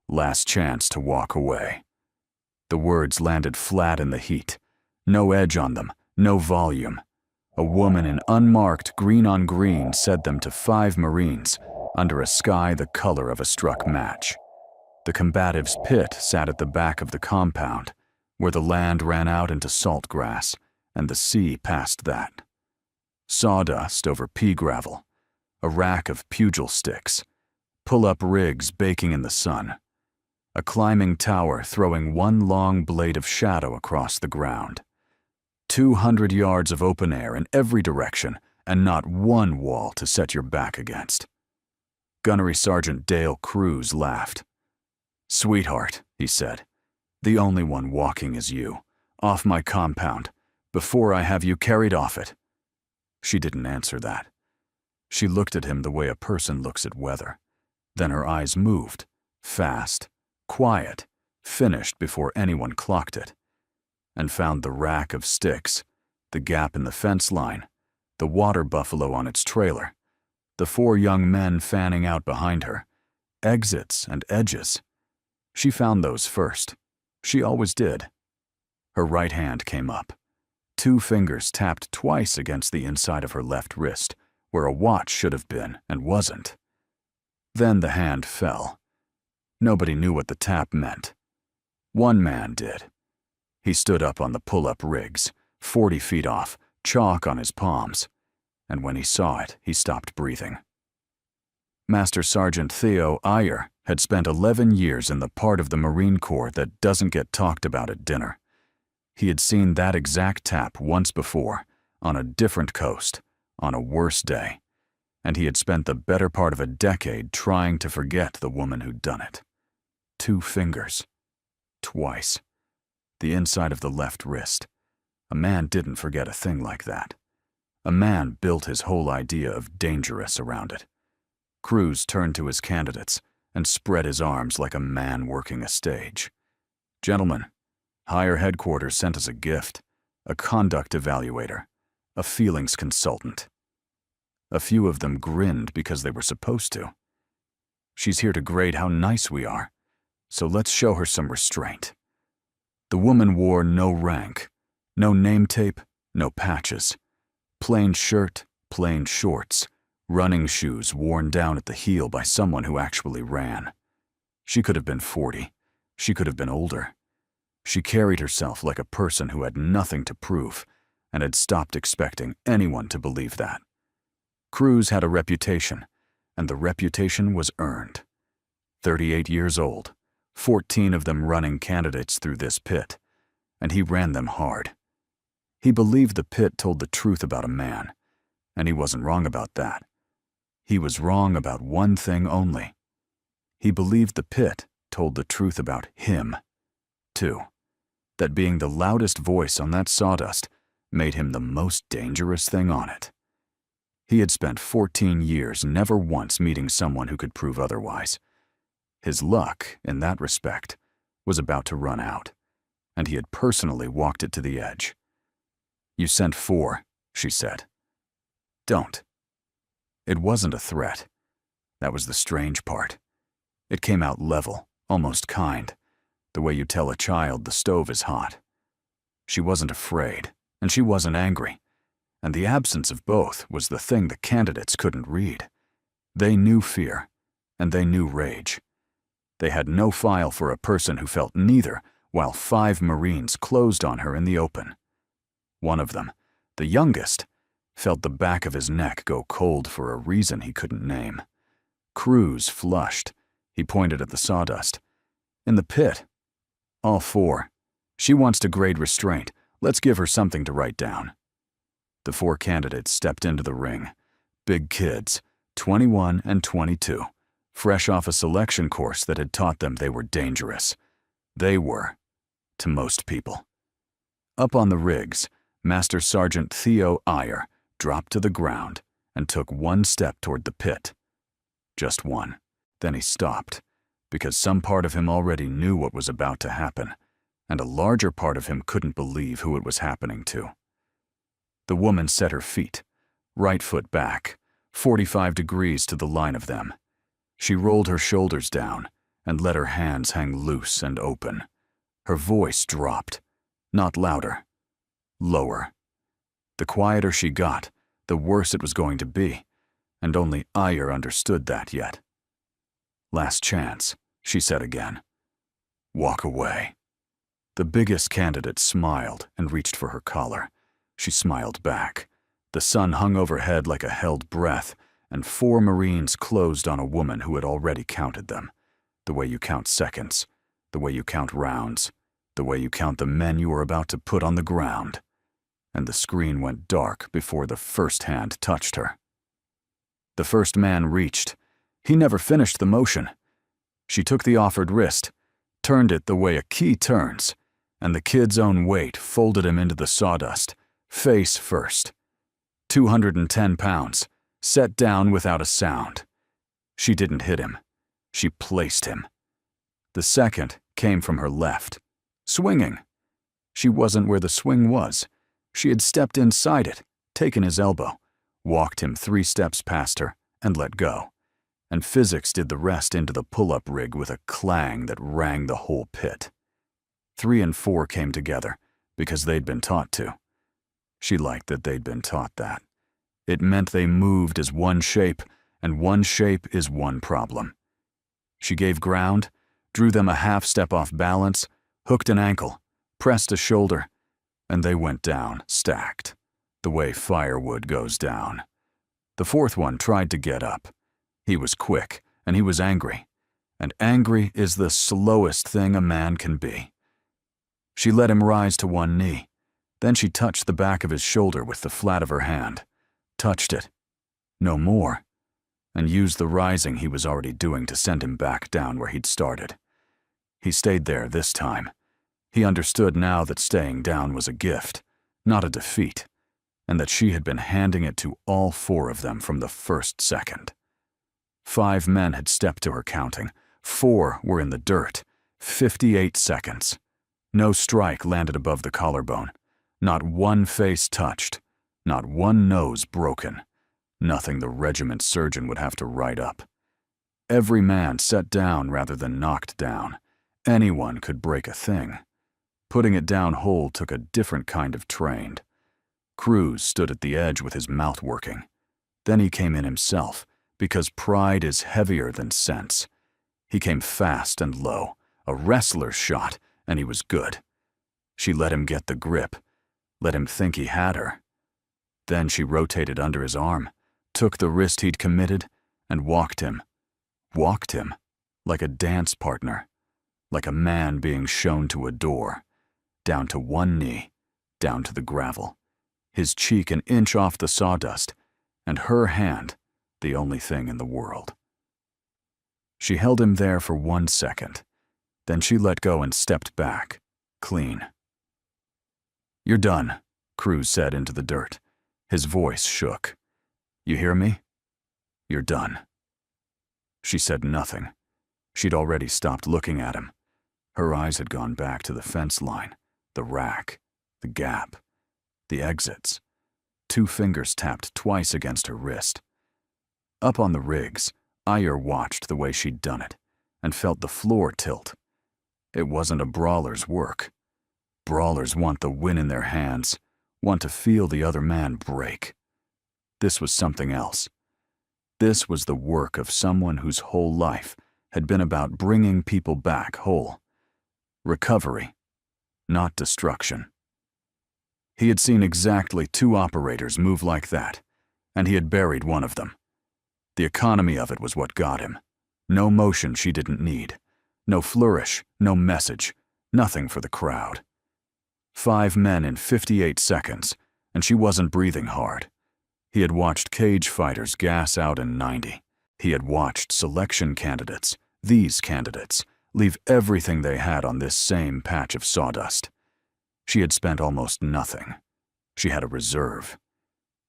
Last chance to walk away. The words landed flat in the heat. No edge on them, no volume. A woman in unmarked green-on-green said them to 5 Marines under a sky the color of a struck match. The combatives' pit sat at the back of the compound, where the land ran out into salt grass, and the sea past that. Sawdust over pea gravel, a rack of pugil sticks, pull-up rigs baking in the sun, a climbing tower throwing one long blade of shadow across the ground. 200 yards of open air in every direction, and not one wall to set your back against. Gunnery Sergeant Dale Cruz laughed. "Sweetheart," he said, "the only one walking is you, off my compound, before I have you carried off it." She didn't answer that. She looked at him the way a person looks at weather. Then her eyes moved, fast, quiet, finished before anyone clocked it, and found the rack of sticks, the gap in the fence line, the water buffalo on its trailer, the 4 young men fanning out behind her, exits and edges. She found those first. She always did. Her right hand came up. 2 fingers tapped twice against the inside of her left wrist, where a watch should have been and wasn't. Then the hand fell. Nobody knew what the tap meant. One man did. He stood up on the pull-up rigs, 40 feet off, chalk on his palms, and when he saw it, he stopped breathing. Master Sergeant Theo Ayer had spent 11 years in the part of the Marine Corps that doesn't get talked about at dinner. He had seen that exact tap once before, on a different coast, on a worse day, and he had spent the better part of a decade trying to forget the woman who'd done it. 2 fingers. Twice. The inside of the left wrist. A man didn't forget a thing like that. A man built his whole idea of dangerous around it. Cruz turned to his candidates and spread his arms like a man working a stage. "Gentlemen, higher headquarters sent us a gift, a conduct evaluator, a feelings consultant." A few of them grinned because they were supposed to. "She's here to grade how nice we are, so let's show her some restraint." The woman wore no rank, no name tape, no patches. Plain shirt, plain shorts, running shoes worn down at the heel by someone who actually ran. She could have been 40. She could have been older. She carried herself like a person who had nothing to prove and had stopped expecting anyone to believe that. Cruz had a reputation, and the reputation was earned. 38 years old, 14 of them running candidates through this pit, and he ran them hard. He believed the pit told the truth about a man, and he wasn't wrong about that. He was wrong about one thing only. He believed the pit told the truth about him, too. That being the loudest voice on that sawdust made him the most dangerous thing on it. He had spent 14 years never once meeting someone who could prove otherwise. His luck, in that respect, was about to run out, and he had personally walked it to the edge. "You sent 4, she said. "Don't." It wasn't a threat. That was the strange part. It came out level, almost kind, the way you tell a child the stove is hot. She wasn't afraid, and she wasn't angry, and the absence of both was the thing the candidates couldn't read. They knew fear, and they knew rage. They had no file for a person who felt neither, while 5 Marines closed on her in the open. One of them, the youngest, felt the back of his neck go cold for a reason he couldn't name. Cruz flushed. He pointed at the sawdust. "In the pit. All 4. She wants to grade restraint. Let's give her something to write down." The 4 candidates stepped into the ring. Big kids, 21 and 22, fresh off a selection course that had taught them they were dangerous. They were, to most people. Up on the rigs, Master Sergeant Theo Ayer dropped to the ground and took one step toward the pit. Just one. Then he stopped, because some part of him already knew what was about to happen, and a larger part of him couldn't believe who it was happening to. The woman set her feet, right foot back, 45 degrees to the line of them. She rolled her shoulders down and let her hands hang loose and open. Her voice dropped, not louder, lower. The quieter she got, the worse it was going to be, and only Ayer understood that yet. "Last chance," she said again. "Walk away." The biggest candidate smiled and reached for her collar. She smiled back. The sun hung overhead like a held breath, and 4 Marines closed on a woman who had already counted them. The way you count seconds, the way you count rounds, the way you count the men you are about to put on the ground. And the screen went dark before the first hand touched her. The first man reached. He never finished the motion. She took the offered wrist, turned it the way a key turns, and the kid's own weight folded him into the sawdust, face first. 210 pounds, set down without a sound. She didn't hit him. She placed him. The second came from her left, swinging. She wasn't where the swing was. She had stepped inside it, taken his elbow, walked him 3 steps past her, and let go. And physics did the rest into the pull-up rig with a clang that rang the whole pit. 3 and 4 came together because they'd been taught to. She liked that they'd been taught that. It meant they moved as one shape, and one shape is one problem. She gave ground, drew them a half step off balance, hooked an ankle, pressed a shoulder, and they went down, stacked, the way firewood goes down. The fourth one tried to get up. He was quick, and he was angry. And angry is the slowest thing a man can be. She let him rise to one knee. Then she touched the back of his shoulder with the flat of her hand. Touched it. No more. And used the rising he was already doing to send him back down where he'd started. He stayed there this time. He understood now that staying down was a gift, not a defeat, and that she had been handing it to all 4 of them from the first second. 5 men had stepped to her counting. 4 were in the dirt. 58 seconds. No strike landed above the collarbone. Not one face touched. Not one nose broken. Nothing the regiment surgeon would have to write up. Every man set down rather than knocked down. Anyone could break a thing. Putting it down whole took a different kind of trained. Cruz stood at the edge with his mouth working. Then he came in himself, because pride is heavier than sense. He came fast and low, a wrestler's shot, and he was good. She let him get the grip, let him think he had her. Then she rotated under his arm, took the wrist he'd committed, and walked him, like a dance partner, like a man being shown to a door, down to one knee, down to the gravel, his cheek an inch off the sawdust, and her hand the only thing in the world. She held him there for 1 second. Then she let go and stepped back, clean. "You're done," Cruz said into the dirt. His voice shook. "You hear me? You're done." She said nothing. She'd already stopped looking at him. Her eyes had gone back to the fence line, the rack, the gap, the exits. 2 fingers tapped twice against her wrist. Up on the rigs, Ayer watched the way she'd done it and felt the floor tilt. It wasn't a brawler's work. Brawlers want the win in their hands, want to feel the other man break. This was something else. This was the work of someone whose whole life had been about bringing people back whole. Recovery, not destruction. He had seen exactly 2 operators move like that, and he had buried one of them. The economy of it was what got him. No motion she didn't need. No flourish, no message, nothing for the crowd. 5 men in 58 seconds, and she wasn't breathing hard. He had watched cage fighters gas out in 90. He had watched selection candidates, these candidates, leave everything they had on this same patch of sawdust. She had spent almost nothing. She had a reserve.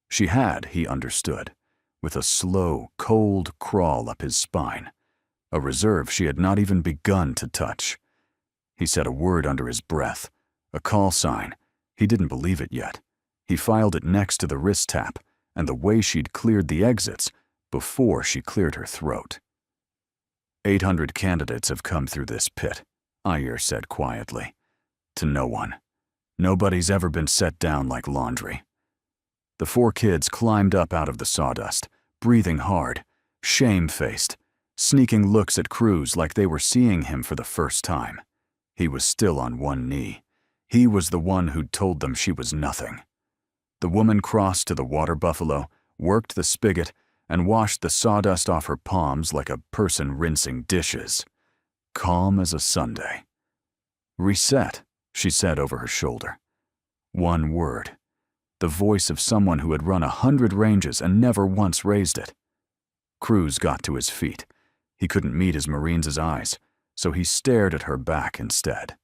She had, he understood, with a slow, cold crawl up his spine. A reserve she had not even begun to touch. He said a word under his breath, a call sign. He didn't believe it yet. He filed it next to the wrist tap and the way she'd cleared the exits before she cleared her throat. 800 candidates have come through this pit, Ayer said quietly. To no one. Nobody's ever been set down like laundry. The 4 kids climbed up out of the sawdust, breathing hard, shame-faced, sneaking looks at Cruz like they were seeing him for the first time. He was still on one knee. He was the one who'd told them she was nothing. The woman crossed to the water buffalo, worked the spigot, and washed the sawdust off her palms like a person rinsing dishes. Calm as a Sunday. Reset, she said over her shoulder. One word. The voice of someone who had run 100 ranges and never once raised it. Cruz got to his feet. He couldn't meet his Marine's eyes, so he stared at her back instead.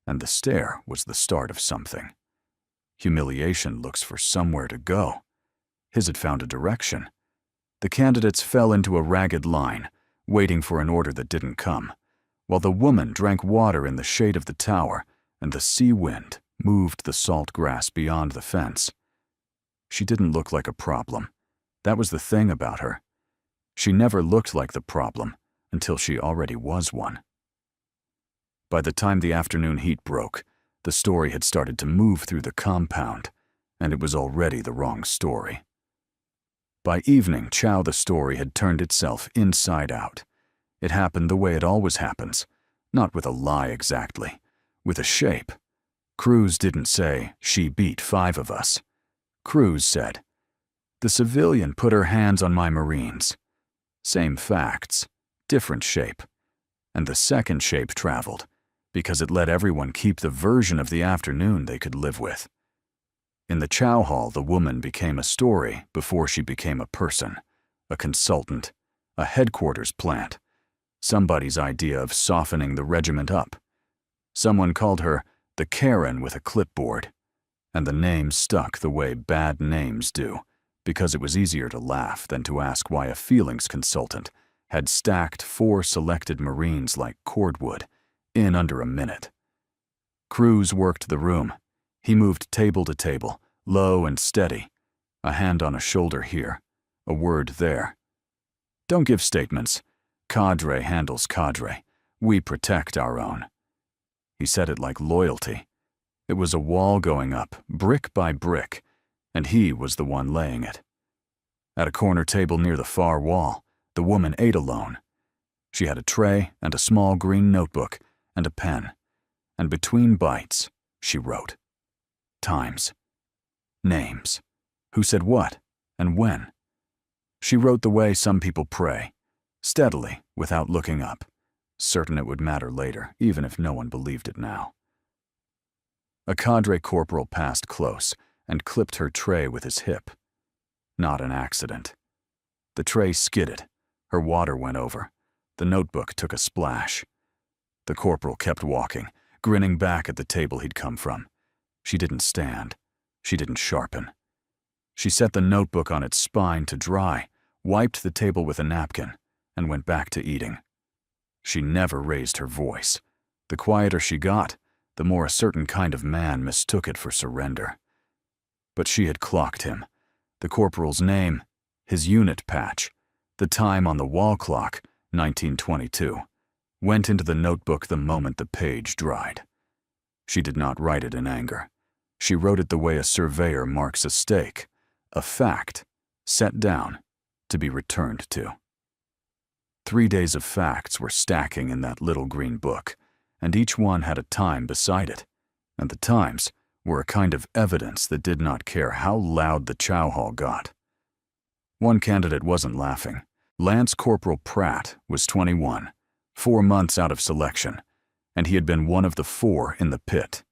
And the stare was the start of something. Humiliation looks for somewhere to go. His had found a direction. The candidates fell into a ragged line, waiting for an order that didn't come, while the woman drank water in the shade of the tower and the sea wind moved the salt grass beyond the fence. She didn't look like a problem. That was the thing about her. She never looked like the problem until she already was one. By the time the afternoon heat broke, the story had started to move through the compound, and it was already the wrong story. By evening, Chow the story had turned itself inside out. It happened the way it always happens, not with a lie exactly, with a shape. Cruz didn't say, she beat 5 of us. Cruz said, the civilian put her hands on my Marines. Same facts, different shape. And the second shape traveled, because it let everyone keep the version of the afternoon they could live with. In the chow hall, the woman became a story before she became a person, a consultant, a headquarters plant, somebody's idea of softening the regiment up. Someone called her the Karen with a clipboard, and the name stuck the way bad names do, because it was easier to laugh than to ask why a feelings consultant had stacked 4 selected Marines like cordwood in under a minute. Cruz worked the room. He moved table to table, low and steady, a hand on a shoulder here, a word there. Don't give statements. Cadre handles cadre. We protect our own. He said it like loyalty. It was a wall going up, brick by brick, and he was the one laying it. At a corner table near the far wall, the woman ate alone. She had a tray and a small green notebook and a pen, and between bites, she wrote. Times. Names. Who said what and when. She wrote the way some people pray, steadily, without looking up, certain it would matter later, even if no one believed it now. A cadre corporal passed close and clipped her tray with his hip. Not an accident. The tray skidded. Her water went over. The notebook took a splash. The corporal kept walking, grinning back at the table he'd come from. She didn't stand. She didn't sharpen. She set the notebook on its spine to dry, wiped the table with a napkin, and went back to eating. She never raised her voice. The quieter she got, the more a certain kind of man mistook it for surrender. But she had clocked him. The corporal's name, his unit patch, the time on the wall clock, 1922, went into the notebook the moment the page dried. She did not write it in anger. She wrote it the way a surveyor marks a stake, a fact, set down, to be returned to. 3 days of facts were stacking in that little green book, and each one had a time beside it, and the times were a kind of evidence that did not care how loud the chow hall got. One candidate wasn't laughing. Lance Corporal Pratt was 21, 4 months out of selection, and he had been one of the 4 in the pit.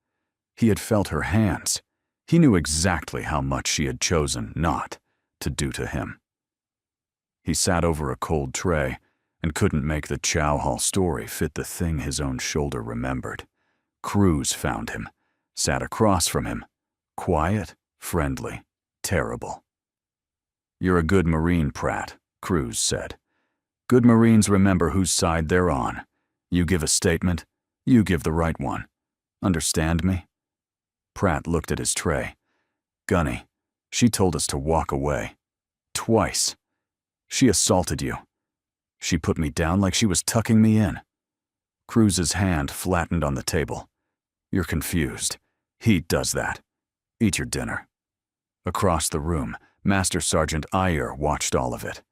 He had felt her hands. He knew exactly how much she had chosen not to do to him. He sat over a cold tray and couldn't make the chow hall story fit the thing his own shoulder remembered. Cruz found him, sat across from him, quiet, friendly, terrible. You're a good Marine, Pratt, Cruz said. Good Marines remember whose side they're on. You give a statement, you give the right one. Understand me? Pratt looked at his tray. Gunny, she told us to walk away. Twice. She assaulted you. She put me down like she was tucking me in. Cruz's hand flattened on the table. You're confused. Heat does that. Eat your dinner. Across the room, Master Sergeant Ayer watched all of it.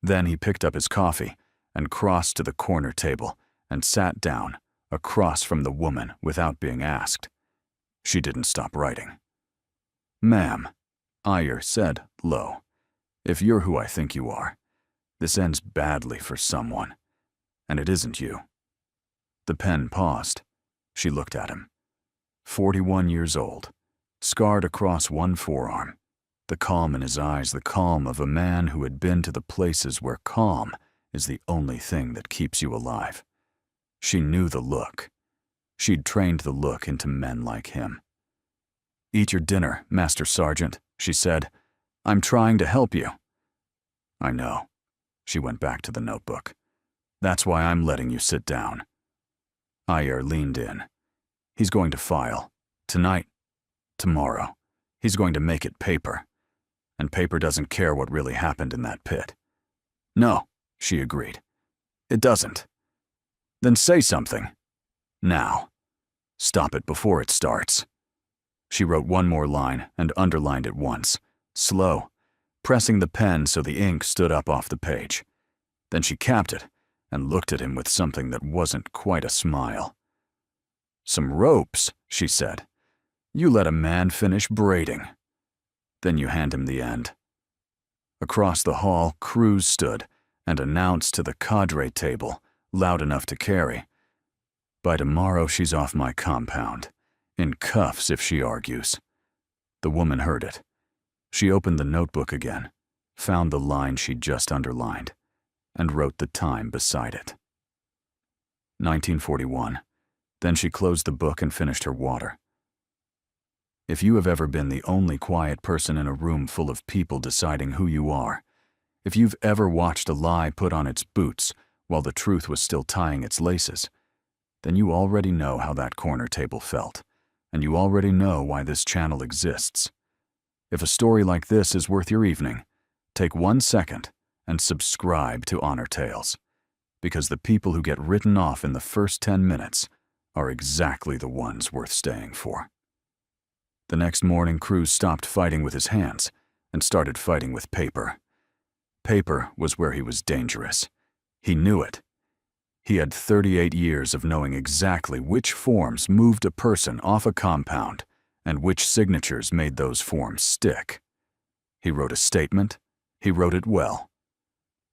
Then he picked up his coffee and crossed to the corner table and sat down across from the woman without being asked. She didn't stop writing. Ma'am, Ayer said low, if you're who I think you are, this ends badly for someone, and it isn't you. The pen paused. She looked at him. 41 years old, scarred across one forearm, the calm in his eyes, the calm of a man who had been to the places where calm is the only thing that keeps you alive. She knew the look. She'd trained the look into men like him. Eat your dinner, Master Sergeant, she said. I'm trying to help you. I know. She went back to the notebook. That's why I'm letting you sit down. Ayer leaned in. He's going to file. Tonight. Tomorrow. He's going to make it paper. And paper doesn't care what really happened in that pit. No, she agreed. It doesn't. Then say something. Now. Stop it before it starts. She wrote one more line and underlined it once, slow, pressing the pen so the ink stood up off the page. Then she capped it and looked at him with something that wasn't quite a smile. Some ropes, she said. You let a man finish braiding. Then you hand him the end. Across the hall, Cruz stood and announced to the cadre table, loud enough to carry, by tomorrow she's off my compound, in cuffs if she argues. The woman heard it. She opened the notebook again, found the line she'd just underlined, and wrote the time beside it. 1941. Then she closed the book and finished her water. If you have ever been the only quiet person in a room full of people deciding who you are, if you've ever watched a lie put on its boots while the truth was still tying its laces, then you already know how that corner table felt, and you already know why this channel exists. If a story like this is worth your evening, take 1 second and subscribe to Honor Tales, because the people who get written off in the first 10 minutes are exactly the ones worth staying for. The next morning, Cruz stopped fighting with his hands and started fighting with paper. Paper was where he was dangerous. He knew it. He had 38 years of knowing exactly which forms moved a person off a compound and which signatures made those forms stick. He wrote a statement. He wrote it well.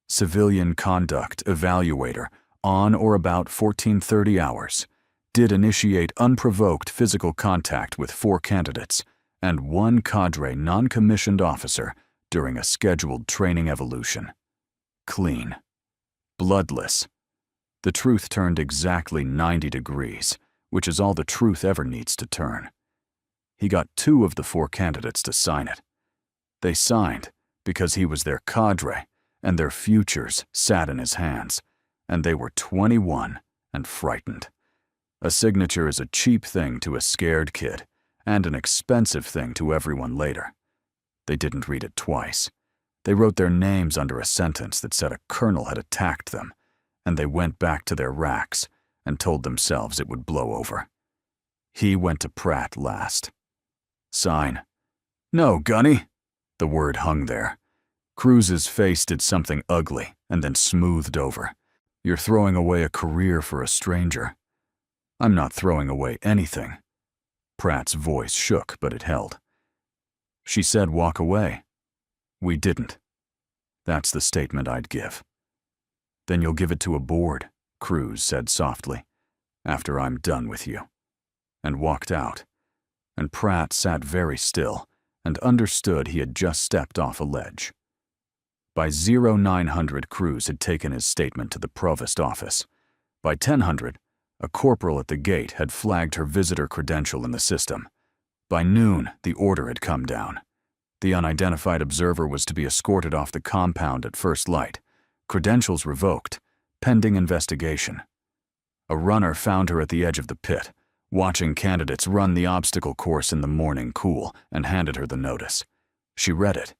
Civilian Conduct Evaluator, on or about 1430 hours, did initiate unprovoked physical contact with 4 candidates and 1 cadre non-commissioned officer during a scheduled training evolution. Clean. Bloodless. The truth turned exactly 90 degrees, which is all the truth ever needs to turn. He got 2 of the 4 candidates to sign it. They signed because he was their cadre, and their futures sat in his hands, and they were 21 and frightened. A signature is a cheap thing to a scared kid, and an expensive thing to everyone later. They didn't read it twice. They wrote their names under a sentence that said a colonel had attacked them, and they went back to their racks and told themselves it would blow over. He went to Pratt last. Sign. No, Gunny. The word hung there. Cruz's face did something ugly and then smoothed over. You're throwing away a career for a stranger. I'm not throwing away anything. Pratt's voice shook, but it held. She said walk away. We didn't. That's the statement I'd give. Then you'll give it to a board, Cruz said softly, after I'm done with you, and walked out. And Pratt sat very still and understood he had just stepped off a ledge. By 0900, Cruz had taken his statement to the provost office. By 1000, a corporal at the gate had flagged her visitor credential in the system. By noon, the order had come down. The unidentified observer was to be escorted off the compound at first light, credentials revoked, pending investigation. A runner found her at the edge of the pit, watching candidates run the obstacle course in the morning cool, and handed her the notice. She read it.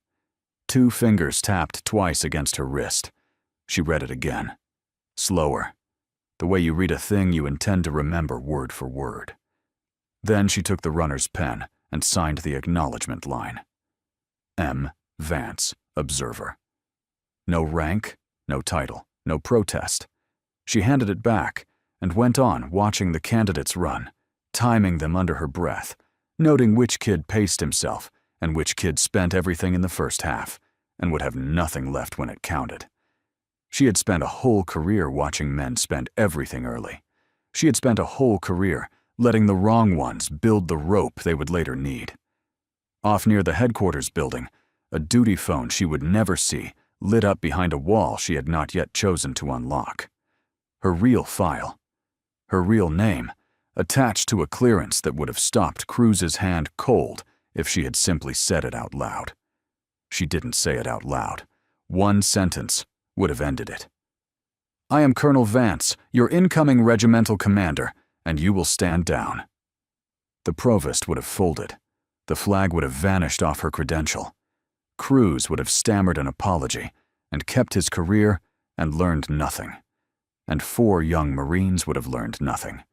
2 fingers tapped twice against her wrist. She read it again, Slower. The way you read a thing you intend to remember word for word. Then she took the runner's pen and signed the acknowledgement line. M. Vance, Observer. No rank, no title, no protest. She handed it back and went on watching the candidates run, timing them under her breath, noting which kid paced himself and which kid spent everything in the first half and would have nothing left when it counted. She had spent a whole career watching men spend everything early. She had spent a whole career letting the wrong ones build the rope they would later need. Off near the headquarters building, a duty phone she would never see lit up behind a wall she had not yet chosen to unlock. Her real file, her real name, attached to a clearance that would have stopped Cruz's hand cold if she had simply said it out loud. She didn't say it out loud. One sentence would have ended it. I am Colonel Vance, your incoming regimental commander, and you will stand down. The provost would have folded. The flag would have vanished off her credential. Cruz would have stammered an apology and kept his career and learned nothing. And 4 young Marines would have learned nothing.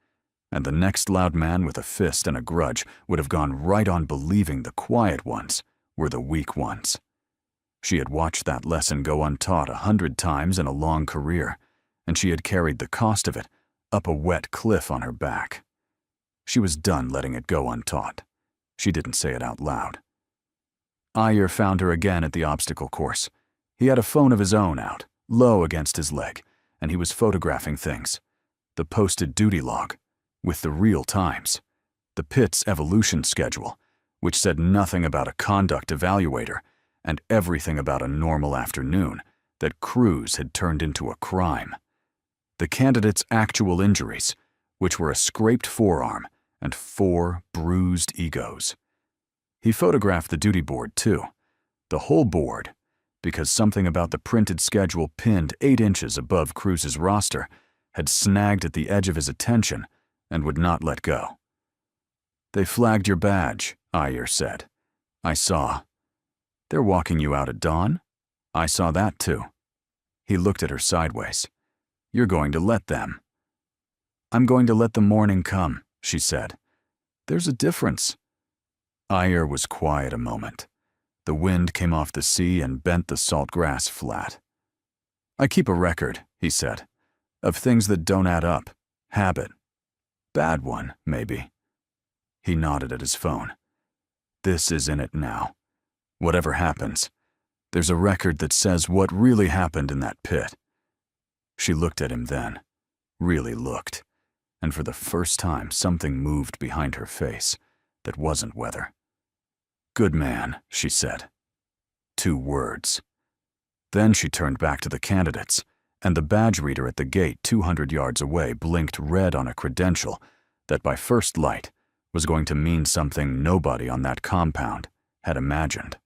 And the next loud man with a fist and a grudge would have gone right on believing the quiet ones were the weak ones. She had watched that lesson go untaught 100 times in a long career, and she had carried the cost of it up a wet cliff on her back. She was done letting it go untaught. She didn't say it out loud. Ayer found her again at the obstacle course. He had a phone of his own out, low against his leg, and he was photographing things. The posted duty log, with the real times. The pit's evolution schedule, which said nothing about a conduct evaluator, and everything about a normal afternoon that Cruz had turned into a crime. The candidate's actual injuries, which were a scraped forearm and 4 bruised egos. He photographed the duty board too, the whole board, because something about the printed schedule pinned 8 inches above Cruz's roster had snagged at the edge of his attention and would not let go. They flagged your badge, Ayer said. I saw. They're walking you out at dawn? I saw that too. He looked at her sideways. You're going to let them. I'm going to let the morning come, she said. There's a difference. Ayer was quiet a moment. The wind came off the sea and bent the salt grass flat. I keep a record, he said, of things that don't add up. Habit. Bad one, maybe. He nodded at his phone. This is in it now. Whatever happens, there's a record that says what really happened in that pit. She looked at him then, really looked, and for the first time something moved behind her face that wasn't weather. Good man, she said. 2 words. Then she turned back to the candidates, and the badge reader at the gate 200 yards away blinked red on a credential that by first light was going to mean something nobody on that compound had imagined.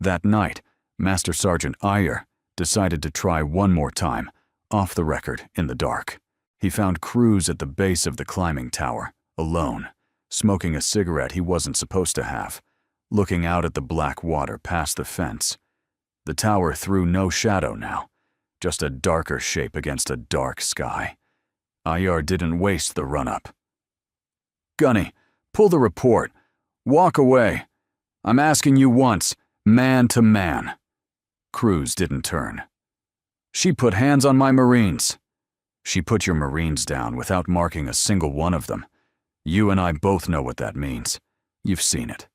That night, Master Sergeant Ayer decided to try one more time, off the record, in the dark. He found Cruz at the base of the climbing tower, alone, smoking a cigarette he wasn't supposed to have, looking out at the black water past the fence. The tower threw no shadow now, just a darker shape against a dark sky. Ayer didn't waste the run-up. Gunny, pull the report. Walk away. I'm asking you once, man to man. Cruz didn't turn. She put hands on my Marines. She put your Marines down without marking a single one of them. You and I both know what that means. You've seen it.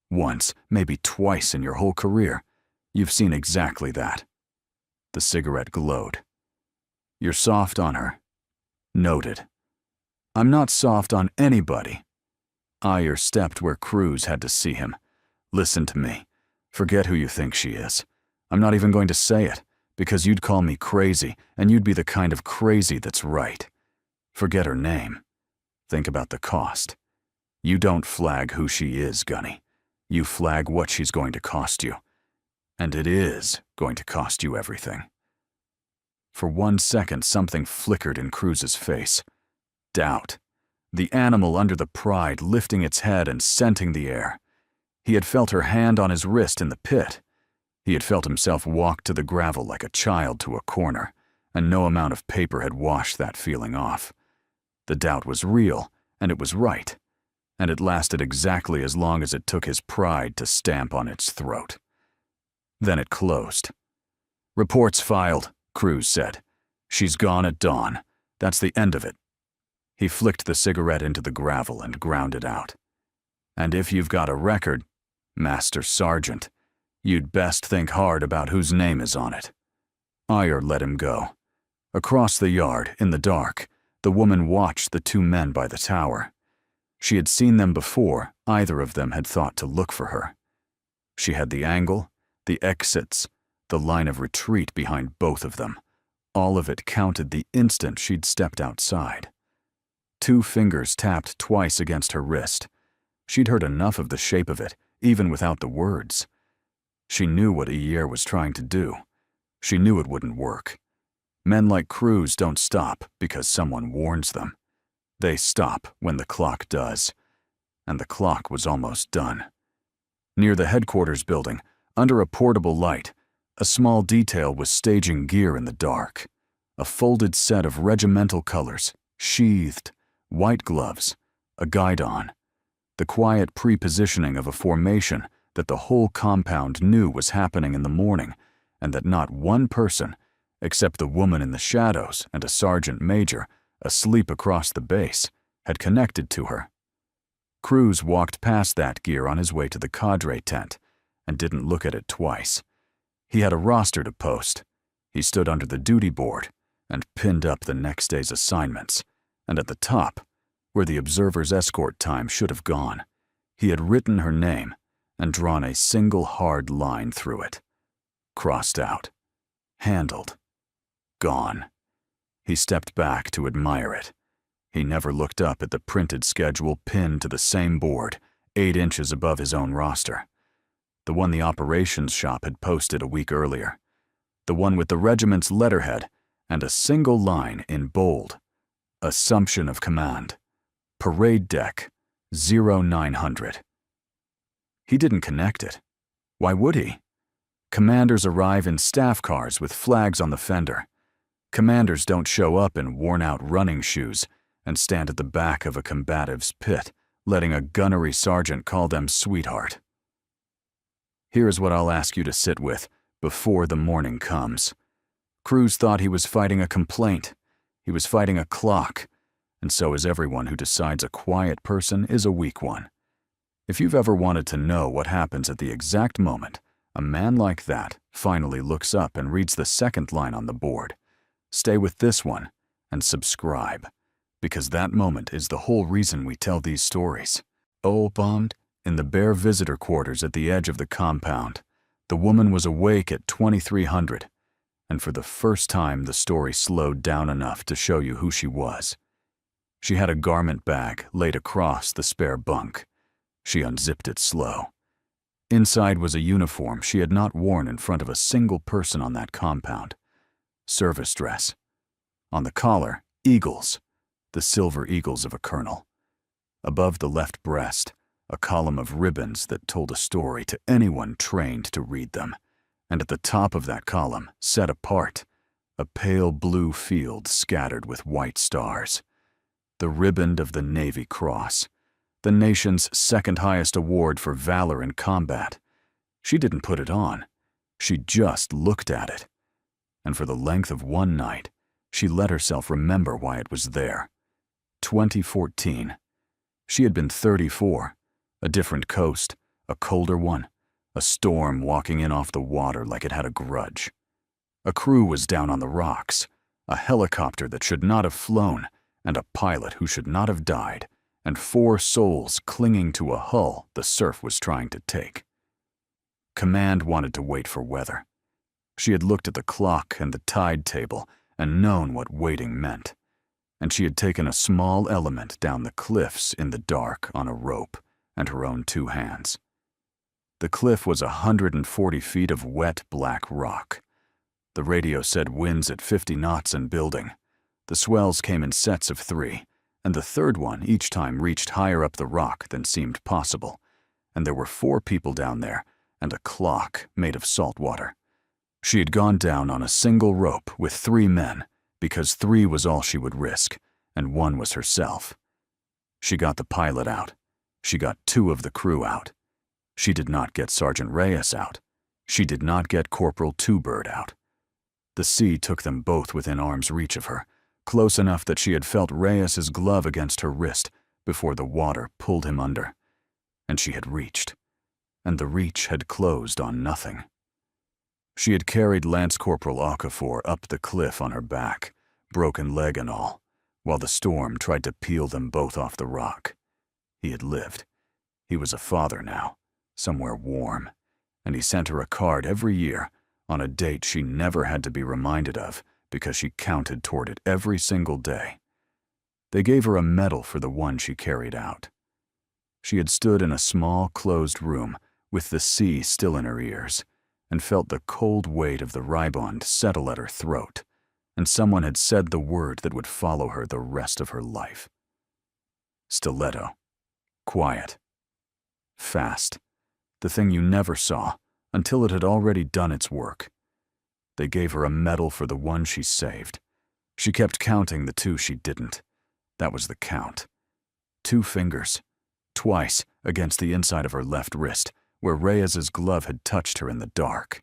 Once, maybe twice in your whole career. You've seen exactly that. The cigarette glowed. You're soft on her. Noted. I'm not soft on anybody. Ayer stepped where Cruz had to see him. Listen to me. Forget who you think she is. I'm not even going to say it, because you'd call me crazy, and you'd be the kind of crazy that's right. Forget her name. Think about the cost. You don't flag who she is, Gunny. You flag what she's going to cost you. And it is going to cost you everything. For 1 second, something flickered in Cruz's face. Doubt. The animal under the pride lifting its head and scenting the air. He had felt her hand on his wrist in the pit. He had felt himself walk to the gravel like a child to a corner, and no amount of paper had washed that feeling off. The doubt was real, and it was right, and it lasted exactly as long as it took his pride to stamp on its throat. Then it closed. "Reports filed," Cruz said. "She's gone at dawn. That's the end of it." He flicked the cigarette into the gravel and ground it out. "And if you've got a record, Master Sergeant, you'd best think hard about whose name is on it." Iyer let him go. Across the yard, in the dark, the woman watched the two men by the tower. She had seen them before either of them had thought to look for her. She had the angle, the exits, the line of retreat behind both of them. All of it counted the instant she'd stepped outside. 2 fingers tapped twice against her wrist. She'd heard enough of the shape of it, even without the words. She knew what Iyer was trying to do. She knew it wouldn't work. Men like Cruz don't stop because someone warns them. They stop when the clock does. And the clock was almost done. Near the headquarters building, under a portable light, a small detail was staging gear in the dark. A folded set of regimental colors, sheathed, white gloves, a guidon. The quiet pre-positioning of a formation that the whole compound knew was happening in the morning, and that not one person, except the woman in the shadows and a sergeant major asleep across the base, had connected to her. Cruz walked past that gear on his way to the cadre tent and didn't look at it twice. He had a roster to post. He stood under the duty board and pinned up the next day's assignments, and at the top, where the observer's escort time should have gone, he had written her name and drawn a single hard line through it. Crossed out. Handled. Gone. He stepped back to admire it. He never looked up at the printed schedule pinned to the same board, 8 inches above his own roster. The one the operations shop had posted a week earlier. The one with the regiment's letterhead and a single line in bold. Assumption of command. Parade deck, 0900. He didn't connect it. Why would he? Commanders arrive in staff cars with flags on the fender. Commanders don't show up in worn-out running shoes and stand at the back of a combative's pit, letting a gunnery sergeant call them sweetheart. Here's what I'll ask you to sit with before the morning comes. Cruz thought he was fighting a complaint. He was fighting a clock, and so is everyone who decides a quiet person is a weak one. If you've ever wanted to know what happens at the exact moment a man like that finally looks up and reads the second line on the board, stay with this one and subscribe, because that moment is the whole reason we tell these stories. Bombed in the bare visitor quarters at the edge of the compound, the woman was awake at 2300, and for the first time the story slowed down enough to show you who she was. She had a garment bag laid across the spare bunk. She unzipped it slow. Inside was a uniform she had not worn in front of a single person on that compound. Service dress. On the collar, eagles, the silver eagles of a colonel. Above the left breast, a column of ribbons that told a story to anyone trained to read them. And at the top of that column, set apart, a pale blue field scattered with white stars. The ribbon of the Navy Cross, the nation's second highest award for valor in combat. She didn't put it on. She just looked at it. And for the length of one night, she let herself remember why it was there. 2014. She had been 34, a different coast, a colder one, a storm walking in off the water like it had a grudge. A crew was down on the rocks, a helicopter that should not have flown, and a pilot who should not have died, and 4 souls clinging to a hull the surf was trying to take. Command wanted to wait for weather. She had looked at the clock and the tide table and known what waiting meant. And she had taken a small element down the cliffs in the dark on a rope and her own 2 hands. The cliff was 140 feet of wet black rock. The radio said winds at 50 knots and building. The swells came in sets of 3, and the third one each time reached higher up the rock than seemed possible. And there were 4 people down there and a clock made of salt water. She had gone down on a single rope with 3 men because 3 was all she would risk, and 1 was herself. She got the pilot out. She got 2 of the crew out. She did not get Sergeant Reyes out. She did not get Corporal Two-Bird out. The sea took them both within arm's reach of her, close enough that she had felt Reyes's glove against her wrist before the water pulled him under. And she had reached, and the reach had closed on nothing. She had carried Lance Corporal Okafor up the cliff on her back, broken leg and all, while the storm tried to peel them both off the rock. He had lived. He was a father now, somewhere warm, and he sent her a card every year on a date she never had to be reminded of because she counted toward it every single day. They gave her a medal for the one she carried out. She had stood in a small, closed room with the sea still in her ears and felt the cold weight of the riband settle at her throat, and someone had said the word that would follow her the rest of her life. Stiletto. Quiet. Fast. The thing you never saw until it had already done its work. They gave her a medal for the one she saved. She kept counting the 2 she didn't. That was the count. 2 fingers. Twice against the inside of her left wrist, where Reyes's glove had touched her in the dark.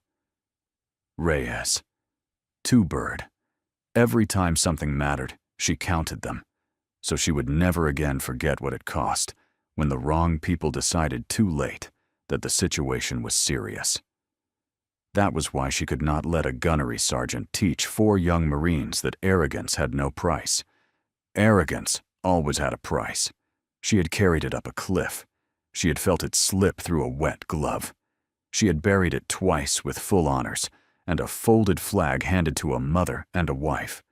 Reyes. Two-Bird. Every time something mattered, she counted them, so she would never again forget what it cost when the wrong people decided too late that the situation was serious. That was why she could not let a gunnery sergeant teach 4 young Marines that arrogance had no price. Arrogance always had a price. She had carried it up a cliff. She had felt it slip through a wet glove. She had buried it twice with full honors, and a folded flag handed to a mother and a wife.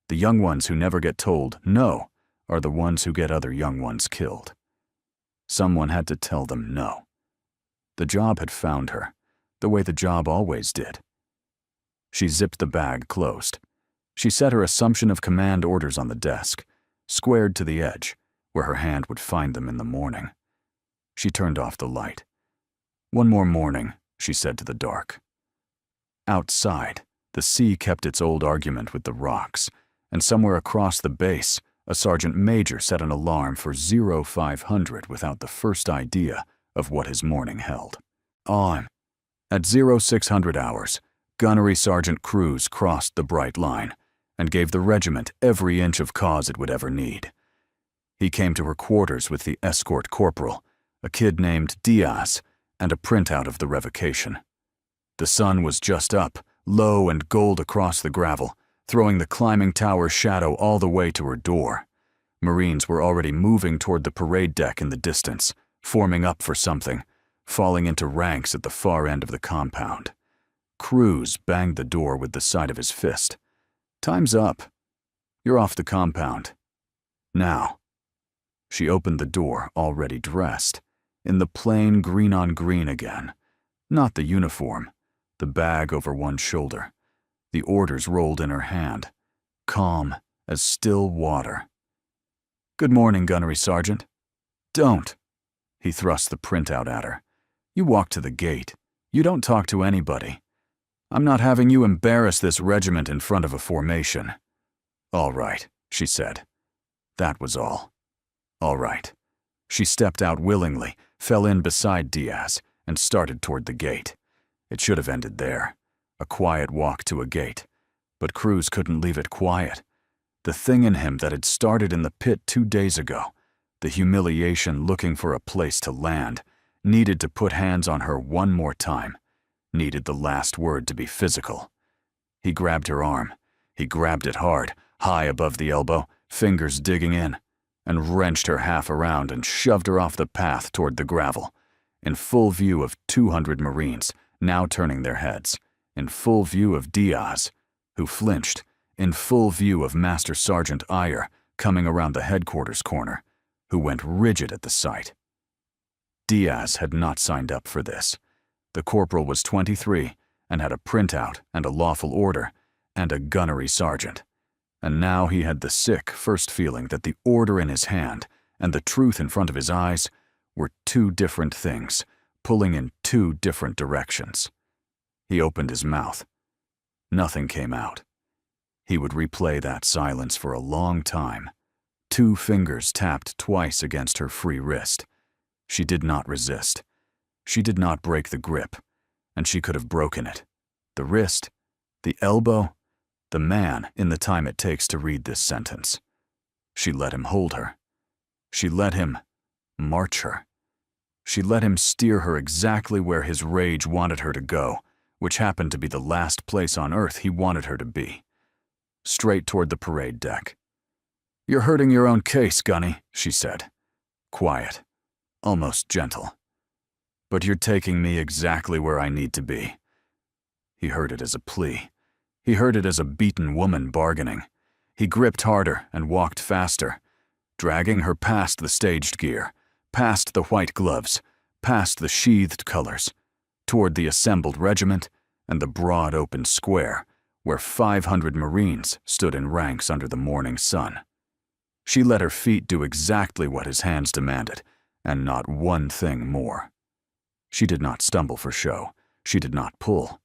The young ones who never get told no are the ones who get other young ones killed. Someone had to tell them no. The job had found her, the way the job always did. She zipped the bag closed. She set her assumption of command orders on the desk, squared to the edge, where her hand would find them in the morning. She turned off the light. One more morning, she said to the dark. Outside, the sea kept its old argument with the rocks, and somewhere across the base, a sergeant major set an alarm for 0500 without the first idea of what his morning held. On. At 0600 hours, Gunnery Sergeant Cruz crossed the bright line and gave the regiment every inch of cause it would ever need. He came to her quarters with the escort corporal, a kid named Diaz, and a printout of the revocation. The sun was just up, low and gold across the gravel, throwing the climbing tower's shadow all the way to her door. Marines were already moving toward the parade deck in the distance, forming up for something, falling into ranks at the far end of the compound. Cruz banged the door with the side of his fist. "Time's up. You're off the compound. Now." She opened the door, already dressed, in the plain green-on-green again. Not the uniform, the bag over one shoulder. The orders rolled in her hand, calm as still water. "Good morning, Gunnery Sergeant." "Don't." He thrust the printout at her. "You walk to the gate. You don't talk to anybody. I'm not having you embarrass this regiment in front of a formation." "All right," she said. That was all. All right. She stepped out willingly, fell in beside Diaz, and started toward the gate. It should have ended there. A quiet walk to a gate. But Cruz couldn't leave it quiet. The thing in him that had started in the pit 2 days ago, the humiliation looking for a place to land, needed to put hands on her one more time, needed the last word to be physical. He grabbed her arm. He grabbed it hard, high above the elbow, fingers digging in, and wrenched her half around and shoved her off the path toward the gravel, in full view of 200 Marines, now turning their heads, in full view of Diaz, who flinched, in full view of Master Sergeant Ayer coming around the headquarters corner, who went rigid at the sight. Diaz had not signed up for this. The corporal was 23 and had a printout and a lawful order and a gunnery sergeant. And now he had the sick first feeling that the order in his hand and the truth in front of his eyes were 2 different things, pulling in 2 different directions. He opened his mouth, Nothing came out. He would replay that silence for a long time. 2 fingers tapped twice against her free wrist. She did not resist. She did not break the grip, and she could have broken it. The wrist, the elbow, the man in the time it takes to read this sentence. She let him hold her. She let him march her. She let him steer her exactly where his rage wanted her to go, which happened to be the last place on earth he wanted her to be. Straight toward the parade deck. "You're hurting your own case, Gunny," she said. Quiet, almost gentle. "But you're taking me exactly where I need to be." He heard it as a plea. He heard it as a beaten woman bargaining. He gripped harder and walked faster, dragging her past the staged gear, past the white gloves, past the sheathed colors, toward the assembled regiment and the broad open square where 500 Marines stood in ranks under the morning sun. She let her feet do exactly what his hands demanded, and not one thing more. She did not stumble for show. She did not pull.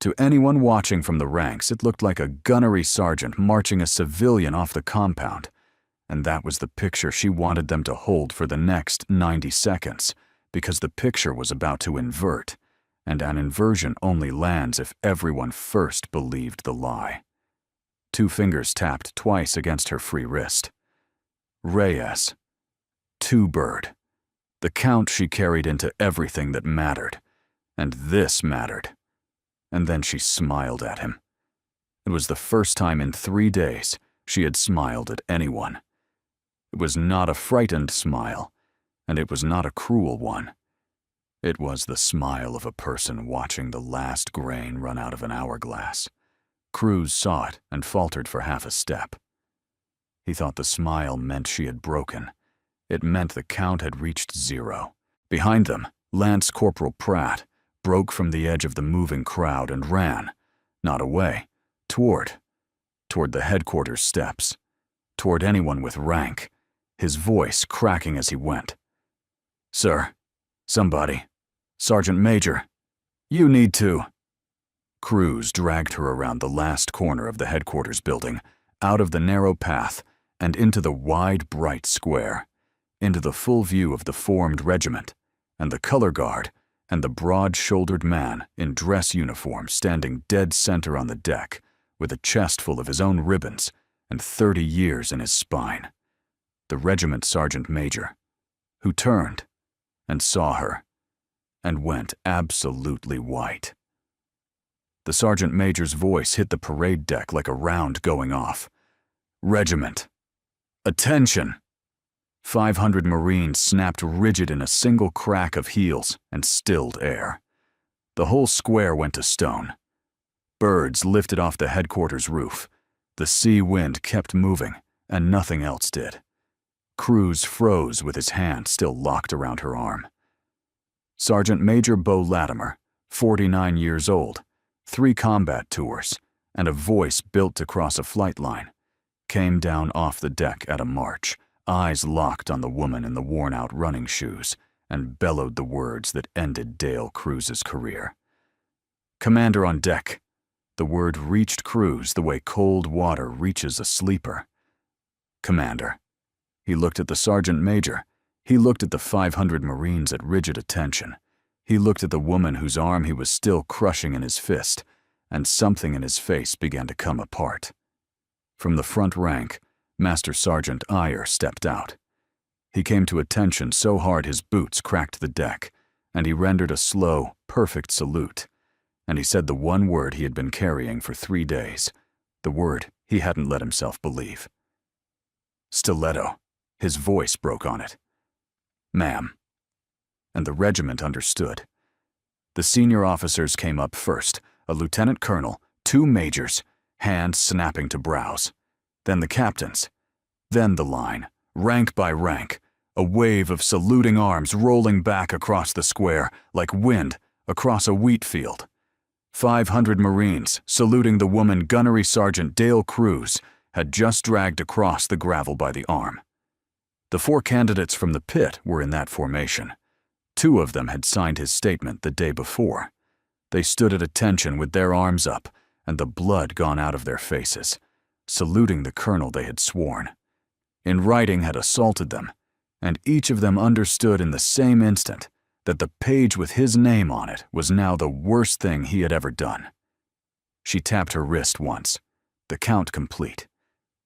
To anyone watching from the ranks, it looked like a gunnery sergeant marching a civilian off the compound, and that was the picture she wanted them to hold for the next 90 seconds, because the picture was about to invert, and an inversion only lands if everyone first believed the lie. 2 fingers tapped twice against her free wrist. Reyes. 2-bird. The count she carried into everything that mattered. And this mattered. And then she smiled at him. It was the first time in 3 days she had smiled at anyone. It was not a frightened smile, and it was not a cruel one. It was the smile of a person watching the last grain run out of an hourglass. Cruz saw it and faltered for half a step. He thought the smile meant she had broken. It meant the count had reached 0. Behind them, Lance Corporal Pratt broke from the edge of the moving crowd and ran, not away, toward the headquarters steps, toward anyone with rank, his voice cracking as he went. "Sir, somebody, Sergeant Major, you need to." Cruz dragged her around the last corner of the headquarters building, out of the narrow path, and into the wide, bright square, into the full view of the formed regiment, and the color guard, and the broad-shouldered man in dress uniform standing dead center on the deck, with a chest full of his own ribbons and 30 years in his spine. The regiment sergeant major, who turned and saw her, and went absolutely white. The sergeant major's voice hit the parade deck like a round going off. "Regiment, attention!" 500 Marines snapped rigid in a single crack of heels and stilled air. The whole square went to stone. Birds lifted off the headquarters roof. The sea wind kept moving, and nothing else did. Cruz froze with his hand still locked around her arm. Sergeant Major Bo Latimer, 49 years old, 3 combat tours, and a voice built to cross a flight line, came down off the deck at a march, eyes locked on the woman in the worn-out running shoes, and bellowed the words that ended Dale Cruz's career. "Commander on deck." The word reached Cruz the way cold water reaches a sleeper. "Commander." He looked at the sergeant major. He looked at the 500 Marines at rigid attention. He looked at the woman whose arm he was still crushing in his fist, and something in his face began to come apart. From the front rank, Master Sergeant Iyer stepped out. He came to attention so hard his boots cracked the deck, and he rendered a slow, perfect salute. And he said the one word he had been carrying for 3 days, the word he hadn't let himself believe. "Stiletto." His voice broke on it. "Ma'am." And the regiment understood. The senior officers came up first, a lieutenant colonel, 2 majors, hands snapping to brows. Then the captains. Then the line, rank by rank, a wave of saluting arms rolling back across the square like wind across a wheat field. 500 Marines, saluting the woman Gunnery Sergeant Dale Cruz, had just dragged across the gravel by the arm. The 4 candidates from the pit were in that formation. 2 of them had signed his statement the day before. They stood at attention with their arms up, and the blood gone out of their faces, saluting the colonel they had sworn. In writing had assaulted them, and each of them understood in the same instant that the page with his name on it was now the worst thing he had ever done. She tapped her wrist once, the count complete.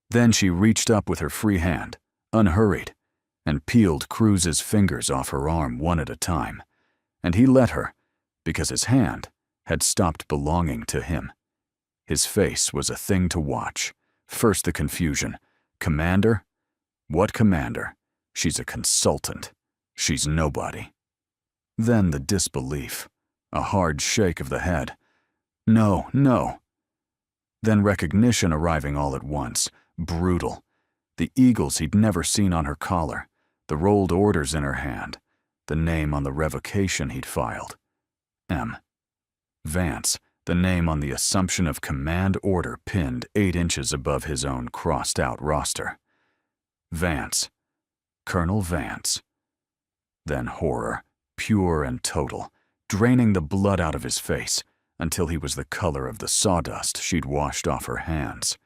Then she reached up with her free hand, unhurried, and peeled Cruz's fingers off her arm one at a time, and he let her because his hand had stopped belonging to him. His face was a thing to watch. First the confusion. Commander? What commander? She's a consultant. She's nobody. Then the disbelief, a hard shake of the head. No, no. Then recognition arriving all at once, brutal. The eagles he'd never seen on her collar, the rolled orders in her hand, the name on the revocation he'd filed. M. Vance, the name on the assumption of command order pinned 8 inches above his own crossed-out roster. Vance. Colonel Vance. Then horror, pure and total, draining the blood out of his face until he was the color of the sawdust she'd washed off her hands.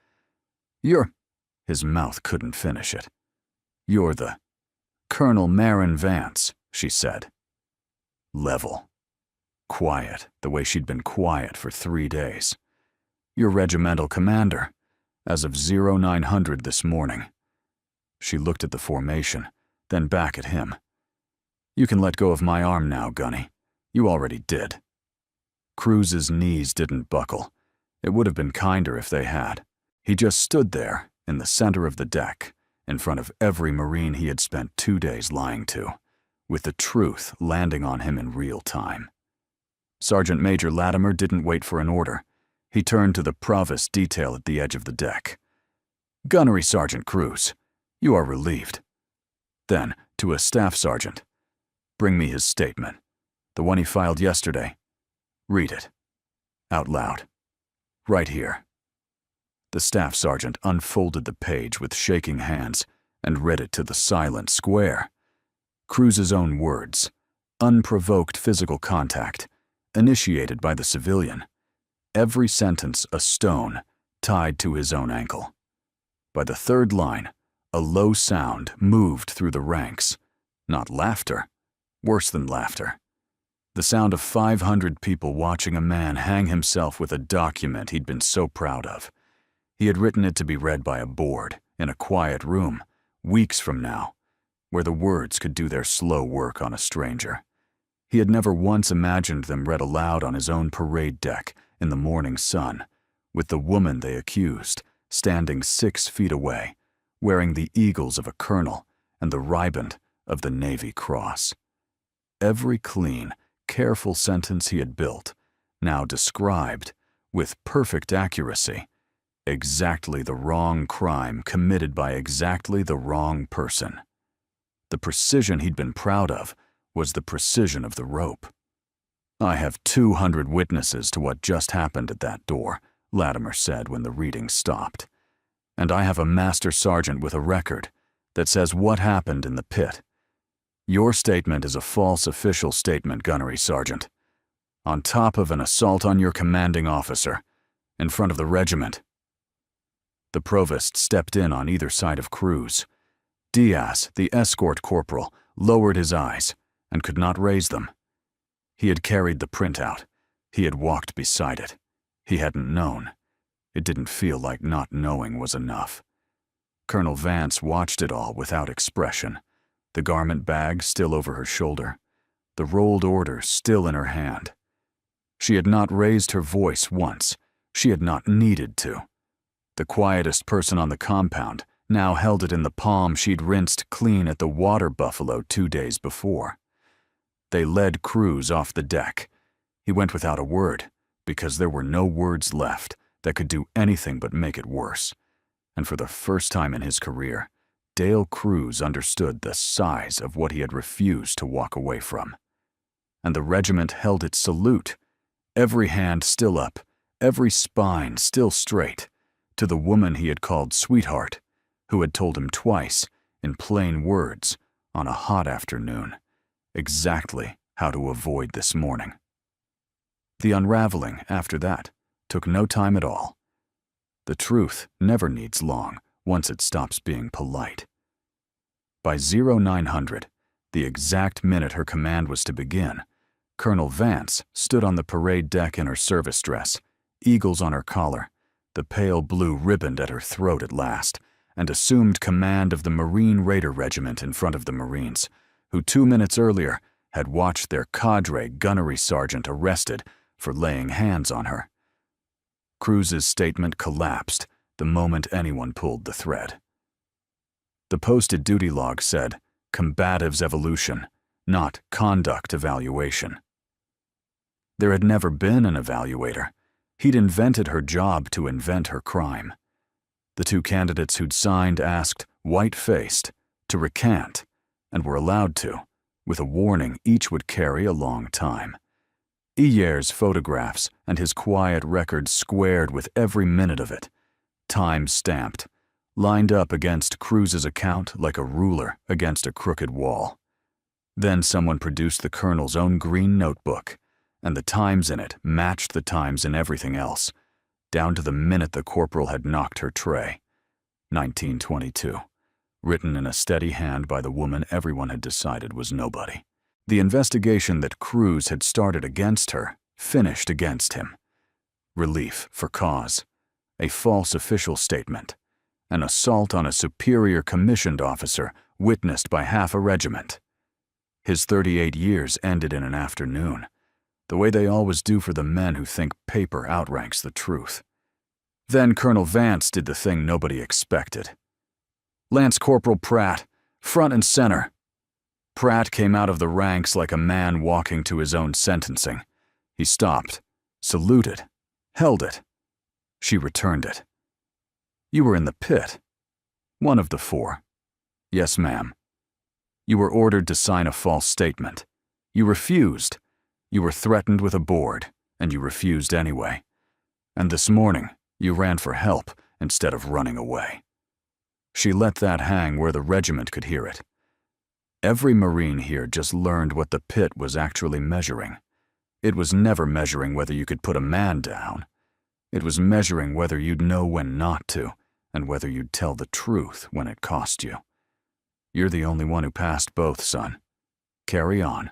You're... His mouth couldn't finish it. You're the... Colonel Marin Vance, she said. Level. Quiet, the way she'd been quiet for 3 days. Your regimental commander, as of 0900 this morning. She looked at the formation, then back at him. You can let go of my arm now, Gunny. You already did. Cruz's knees didn't buckle. It would have been kinder if they had. He just stood there, in the center of the deck, in front of every Marine he had spent 2 days lying to, with the truth landing on him in real time. Sergeant Major Latimer didn't wait for an order. He turned to the provost detail at the edge of the deck. Gunnery Sergeant Cruz, you are relieved. Then, to a staff sergeant, bring me his statement, the one he filed yesterday. Read it. Out loud. Right here. The staff sergeant unfolded the page with shaking hands and read it to the silent square. Cruz's own words, unprovoked physical contact, initiated by the civilian. Every sentence a stone tied to his own ankle. By the third line, a low sound moved through the ranks. Not laughter. Worse than laughter. The sound of 500 people watching a man hang himself with a document he'd been so proud of. He had written it to be read by a board, in a quiet room, weeks from now, where the words could do their slow work on a stranger. He had never once imagined them read aloud on his own parade deck in the morning sun, with the woman they accused standing 6 feet away, wearing the eagles of a colonel and the riband of the Navy Cross. Every clean, careful sentence he had built, now described, with perfect accuracy, exactly the wrong crime committed by exactly the wrong person. The precision he'd been proud of was the precision of the rope. I have 200 witnesses to what just happened at that door, Latimer said when the reading stopped. And I have a master sergeant with a record that says what happened in the pit. Your statement is a false official statement, Gunnery Sergeant. On top of an assault on your commanding officer, in front of the regiment. The provost stepped in on either side of Cruz. Diaz, the escort corporal, lowered his eyes and could not raise them. He had carried the printout. He had walked beside it. He hadn't known. It didn't feel like not knowing was enough. Colonel Vance watched it all without expression, the garment bag still over her shoulder, the rolled orders still in her hand. She had not raised her voice once. She had not needed to. The quietest person on the compound now held it in the palm she'd rinsed clean at the water buffalo 2 days before. They led Cruz off the deck. He went without a word, because there were no words left that could do anything but make it worse. And for the first time in his career, Dale Cruz understood the size of what he had refused to walk away from. And the regiment held its salute, every hand still up, every spine still straight, to the woman he had called sweetheart, who had told him twice, in plain words, on a hot afternoon, exactly how to avoid this morning. The unraveling, after that, took no time at all. The truth never needs long once it stops being polite. By 0900, the exact minute her command was to begin, Colonel Vance stood on the parade deck in her service dress, eagles on her collar, the pale blue ribboned at her throat at last, and assumed command of the Marine Raider Regiment in front of the Marines, who 2 minutes earlier had watched their cadre gunnery sergeant arrested for laying hands on her. Cruz's statement collapsed the moment anyone pulled the thread. The posted duty log said, "Combatives evolution, not conduct evaluation." There had never been an evaluator. He'd invented her job to invent her crime. The two candidates who'd signed asked, white-faced, to recant, and were allowed to, with a warning each would carry a long time. Iyer's photographs and his quiet record squared with every minute of it, time stamped, lined up against Cruz's account like a ruler against a crooked wall. Then someone produced the colonel's own green notebook, and the times in it matched the times in everything else, down to the minute the corporal had knocked her tray. 1922, written in a steady hand by the woman everyone had decided was nobody. The investigation that Cruz had started against her finished against him. Relief for cause, a false official statement, an assault on a superior commissioned officer witnessed by half a regiment. His 38 years ended in an afternoon, the way they always do for the men who think paper outranks the truth. Then Colonel Vance did the thing nobody expected. "Lance Corporal Pratt, front and center." Pratt came out of the ranks like a man walking to his own sentencing. He stopped, saluted, held it. She returned it. "You were in the pit." "One of the 4. "Yes, ma'am." "You were ordered to sign a false statement. You refused. You were threatened with a board, and you refused anyway. And this morning, you ran for help instead of running away." She let that hang where the regiment could hear it. Every Marine here just learned what the pit was actually measuring. It was never measuring whether you could put a man down. It was measuring whether you'd know when not to, and whether you'd tell the truth when it cost you. You're the only one who passed both, son. Carry on.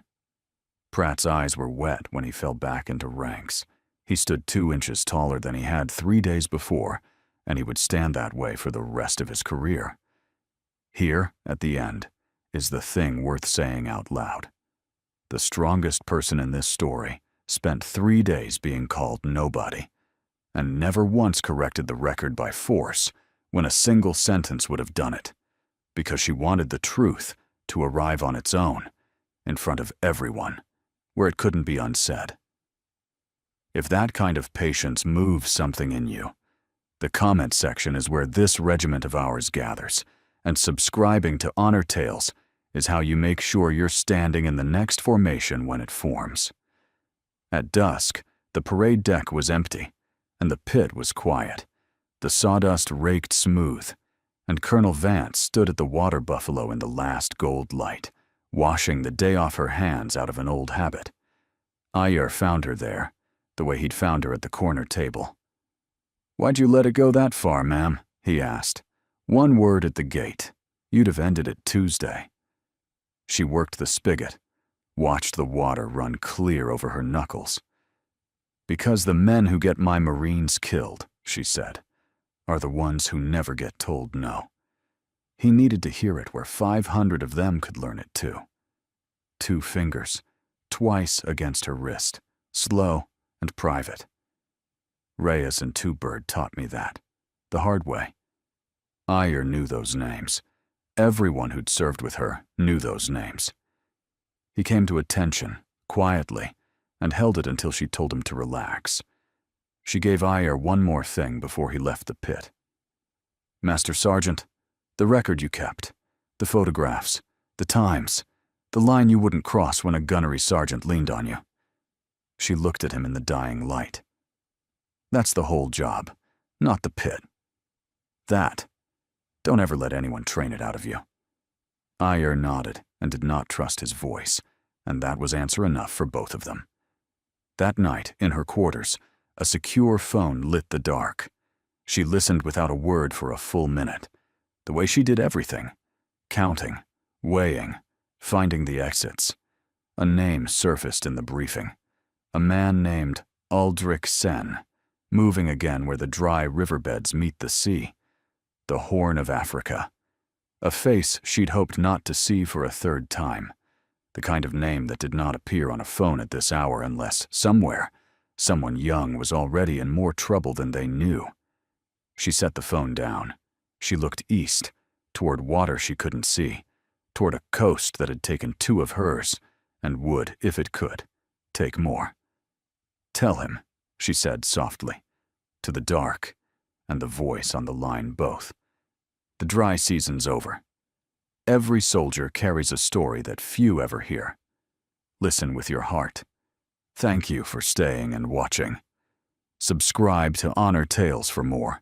Pratt's eyes were wet when he fell back into ranks. He stood 2 inches taller than he had 3 days before, and he would stand that way for the rest of his career. Here, at the end, is the thing worth saying out loud. The strongest person in this story spent 3 days being called nobody, and never once corrected the record by force when a single sentence would have done it, because she wanted the truth to arrive on its own, in front of everyone, where it couldn't be unsaid. If that kind of patience moves something in you, the comment section is where this regiment of ours gathers, and subscribing to Honor Tales is how you make sure you're standing in the next formation when it forms. At dusk, the parade deck was empty, and the pit was quiet, the sawdust raked smooth, and Colonel Vance stood at the water buffalo in the last gold light, washing the day off her hands out of an old habit. Iyer found her there, the way he'd found her at the corner table. "Why'd you let it go that far, ma'am?" he asked. "One word at the gate. You'd have ended it Tuesday." She worked the spigot, watched the water run clear over her knuckles. "Because the men who get my Marines killed," she said, "are the ones who never get told no." He needed to hear it where 500 of them could learn it too. 2 fingers, twice against her wrist, slow and private. Reyes and Two Bird taught me that, the hard way. Iyer knew those names. Everyone who'd served with her knew those names. He came to attention, quietly, and held it until she told him to relax. She gave Iyer one more thing before he left the pit. "Master Sergeant, the record you kept, the photographs, the times, the line you wouldn't cross when a gunnery sergeant leaned on you." She looked at him in the dying light. "That's the whole job, not the pit. That. Don't ever let anyone train it out of you." Iyer nodded and did not trust his voice, and that was answer enough for both of them. That night, in her quarters, A secure phone lit the dark. She listened without a word for a full minute, the way she did everything. Counting, weighing, finding the exits. A name surfaced in the briefing. A man named Aldrich Sen, moving again where the dry riverbeds meet the sea. The Horn of Africa. A face she'd hoped not to see for a third time. The kind of name that did not appear on a phone at this hour unless somewhere, someone young was already in more trouble than they knew. She set the phone down. She looked east, toward water she couldn't see, toward a coast that had taken 2 of hers, and would, if it could, take more. "Tell him," she said softly, to the dark and the voice on the line both. The dry season's over. Every soldier carries a story that few ever hear. Listen with your heart. Thank you for staying and watching. Subscribe to Honor Tales for more.